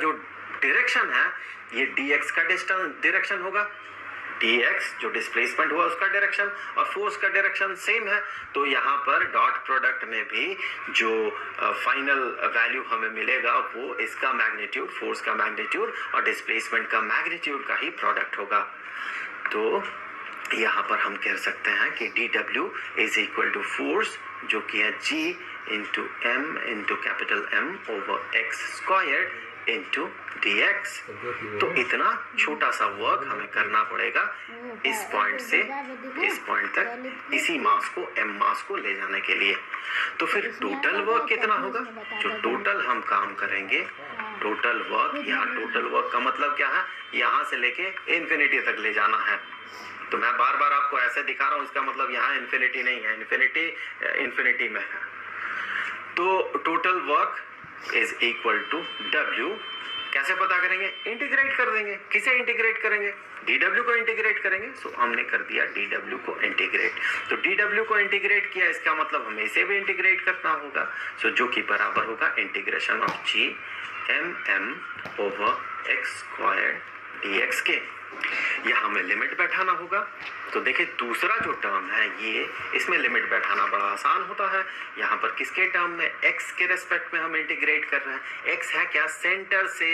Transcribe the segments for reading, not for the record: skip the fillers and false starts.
जो डायरेक्शन है ये dx का डायरेक्शन होगा, dx जो डिस्प्लेसमेंट हुआ उसका डायरेक्शन, और फोर्स का डायरेक्शन सेम है। तो यहाँ पर डॉट प्रोडक्ट में भी जो फाइनल वैल्यू हमें मिलेगा वो इसका मैग्नीट्यूड, फोर्स का मैग्नीट्यूड और डिस्प्लेसमेंट का मैग्नीट्यूड का ही प्रोडक्ट होगा। तो यहाँ पर हम कह सकते हैं कि dw is equal to force जो कि है g into m into capital M over x squared into dx। तो इतना छोटा सा वर्क हमें करना पड़ेगा इस पॉइंट से इस पॉइंट तक, इसी मास को m मास को ले जाने के लिए। तो फिर टोटल वर्क कितना होगा? जो टोटल हम काम करेंगे, टोटल वर्क, यहाँ टोटल वर्क का मतलब क्या है, यहाँ से लेके इन्फिनिटी तक ले जाना है। तो मैं बार बार आपको ऐसे दिखा रहा हूँ, इसका मतलब यहाँ इन्फिनिटी नहीं है, इन्फिनिटी में है। तो total work is equal to W। कैसे पता करेंगे? इंटीग्रेट कर देंगे। किसे इंटीग्रेट करेंगे? dw को इंटीग्रेट करेंगे। सो हमने कर दिया dw को इंटीग्रेट। तो dw को इंटीग्रेट किया, इसका मतलब हमें इसे भी इंटीग्रेट करना होगा। सो जो कि बराबर होगा integration of g mm over x square dx के। यहाँ हमें लिमिट बैठाना होगा। तो देखिए दूसरा जो टर्म है ये, इसमें लिमिट बैठाना बड़ा आसान होता है। यहाँ पर किसके टर्म में? x के रेस्पेक्ट में हम इंटीग्रेट कर रहे हैं। x है क्या? सेंटर से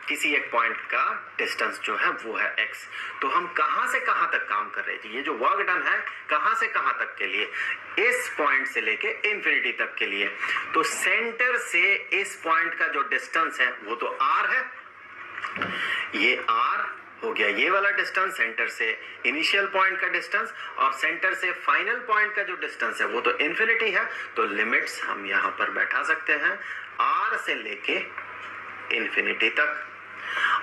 किसी एक पॉइंट का डिस्टेंस जो है वो है x। तो हम कहाँ से कहाँ तक काम कर रहे थे? ये जो वर्क डन है कहाँ से कहाँ तक के लिए? इस पॉइंट से लेके इंफिनिटी तक के लिए। तो सेंटर से इस पॉइंट का जो डिस्टेंस है वो तो r है, ये r हो गया ये वाला डिस्टेंस, सेंटर से इनिशियल पॉइंट का डिस्टेंस, और सेंटर से फाइनल पॉइंट का जो डिस्टेंस है वो तो इंफिनिटी है। तो लिमिट्स हम यहाँ पर बैठा सकते हैं r से लेके इंफिनिटी तक।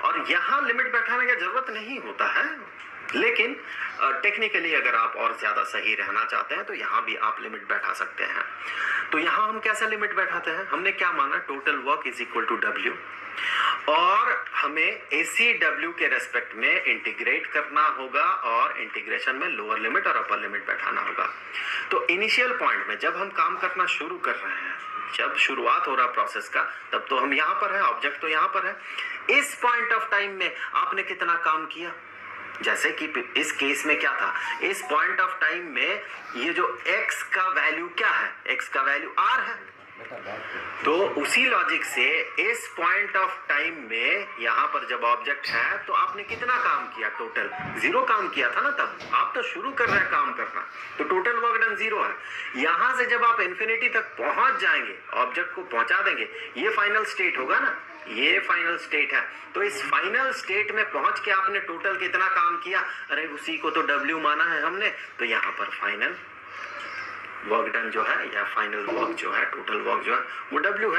और यहाँ लिमिट बैठाने की जरूरत नहीं होता है, लेकिन टेक्निकली अगर आप और ज्यादा सही रहना चाहते हैं तो यहाँ भी आप लिमिट बैठा सकते हैं। तो यहाँ हम कैसा लिमिट बैठाते हैं? हमने क्या माना? Total work is equal to W, और हमें ACW के रेस्पेक्ट में इंटीग्रेट करना होगा और इंटीग्रेशन में लोअर लिमिट और अपर लिमिट बैठाना होगा। तो इनिशियल पॉइंट में जब हम काम करना शुरू कर रहे हैं, जब शुरुआत हो रहा प्रोसेस का, तब तो हम यहाँ पर है, ऑब्जेक्ट तो यहाँ पर है। इस पॉइंट ऑफ टाइम में आपने कितना काम किया? जैसे कि इस केस में क्या था, इस पॉइंट ऑफ टाइम में ये जो x का वैल्यू क्या है? x का वैल्यू r है। तो उसी लॉजिक से इस पॉइंट ऑफ टाइम में यहाँ पर जब ऑब्जेक्ट है तो आपने कितना काम किया? टोटल 0 काम किया था ना। तब आप तो शुरू कर रहे हैं काम करना, तो टोटल वर्क डन 0 है। यहाँ से जब आप इन्फिनिटी तक पहुंच जाएंगे, ऑब्जेक्ट को पहुंचा देंगे, ये फाइनल स्टेट होगा ना, ये फाइनल स्टेट है। तो इस फाइनल स्टेट में पहुंच के आपने टोटल कितना काम किया? अरे उसी को तो W माना है हमने। तो यहाँ पर फाइनल वर्क डन जो है या फाइनल वर्क जो है, टोटल वर्क जो है वो W है।